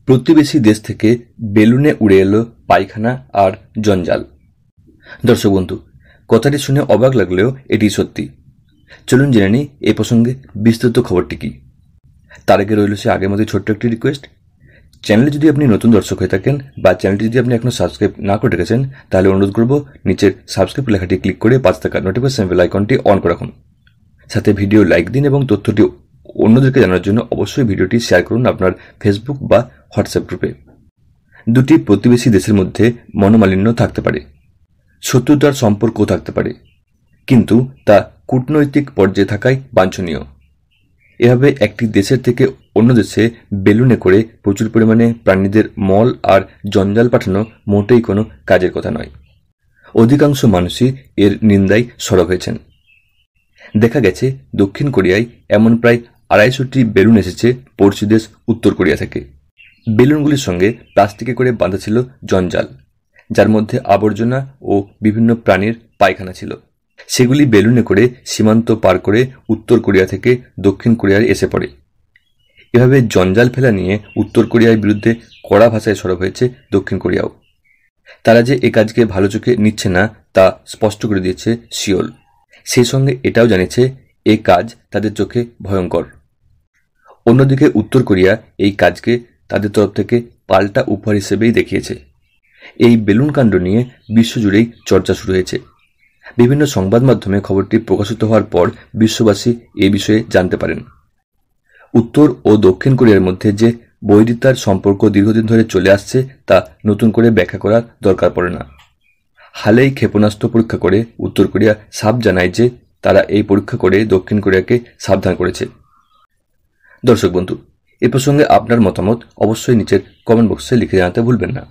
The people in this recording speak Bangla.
প্রতিবেশী দেশ থেকে বেলুনে উড়ে এলো পায়খানা আর জঞ্জাল। দর্শক বন্ধু, কথাটি শুনে অবাক লাগলেও এটি সত্যি। চলুন জেনে নিই এ প্রসঙ্গে বিস্তারিত খবরটি কি। তার আগে রইল সে আগের মধ্যে ছোট্ট একটি রিকোয়েস্ট। চ্যানেলে যদি আপনি নতুন দর্শক হয়ে থাকেন বা চ্যানেলটি যদি আপনি এখনো সাবস্ক্রাইব না করে রেখেছেন, তাহলে অনুরোধ করব নিচের সাবস্ক্রাইব লেখাটি ক্লিক করে পাশে থাকা নোটিফিকেশন বেল আইকনটি অন করে রাখুন। সাথে ভিডিও লাইক দিন এবং তথ্যটি অন্যদেরকে জানার জন্য অবশ্যই ভিডিওটি শেয়ার করুন আপনার ফেসবুক বা হোয়াটসঅ্যাপ গ্রুপে। দুটি প্রতিবেশী দেশের মধ্যে মনোমালিন্য থাকতে পারে, শত্রুতার সম্পর্কও থাকতে পারে, কিন্তু তা কূটনৈতিক পর্যায়ে থাকাই বাঞ্ছনীয়। এভাবে একটি দেশের থেকে অন্য দেশে বেলুনে করে প্রচুর পরিমাণে প্রাণীদের মল আর জঞ্জাল পাঠানো মোটেই কোনো কাজের কথা নয়। অধিকাংশ মানুষই এর নিন্দায় সরব হয়েছেন। দেখা গেছে দক্ষিণ কোরিয়ায় এমন প্রায় 250টি বেলুন এসেছে পড়শি দেশ উত্তর কোরিয়া থেকে। বেলুনগুলির সঙ্গে প্লাস্টিকে করে বাঁধা ছিল জঞ্জাল, যার মধ্যে আবর্জনা ও বিভিন্ন প্রাণীর পায়খানা ছিল। সেগুলি বেলুনে করে সীমান্ত পার করে উত্তর কোরিয়া থেকে দক্ষিণ কোরিয়ায় এসে পড়ে। এভাবে জঞ্জাল ফেলা নিয়ে উত্তর কোরিয়ার বিরুদ্ধে কড়া ভাষায় সরব হয়েছে দক্ষিণ কোরিয়াও। তারা যে এ কাজকে ভালো চোখে নিচ্ছে না তা স্পষ্ট করে দিয়েছে সিওল। সেই সঙ্গে এটাও জানিয়েছে এ কাজ তাদের চোখে ভয়ঙ্কর। অন্যদিকে উত্তর কোরিয়া এই কাজকে তাদের তরফ থেকে পাল্টা উপহার হিসেবেই দেখিয়েছে। এই বেলুন কাণ্ড নিয়ে বিশ্বজুড়েই চর্চা শুরু হয়েছে। বিভিন্ন সংবাদ মাধ্যমে খবরটি প্রকাশিত হওয়ার পর বিশ্ববাসী এ বিষয়ে জানতে পারেন। উত্তর ও দক্ষিণ কোরিয়ার মধ্যে যে বৈরিতার সম্পর্ক দীর্ঘদিন ধরে চলে আসছে তা নতুন করে ব্যাখ্যা করার দরকার পড়ে না। হালেই ক্ষেপণাস্ত্র পরীক্ষা করে উত্তর কোরিয়া সাফ জানায় যে তারা এই পরীক্ষা করে দক্ষিণ কোরিয়াকে সাবধান করেছে। দর্শক বন্ধু, এ প্রসঙ্গে আপনার মতামত অবশ্যই নিচের কমেন্ট বক্সে লিখে জানাতে ভুলবেন না।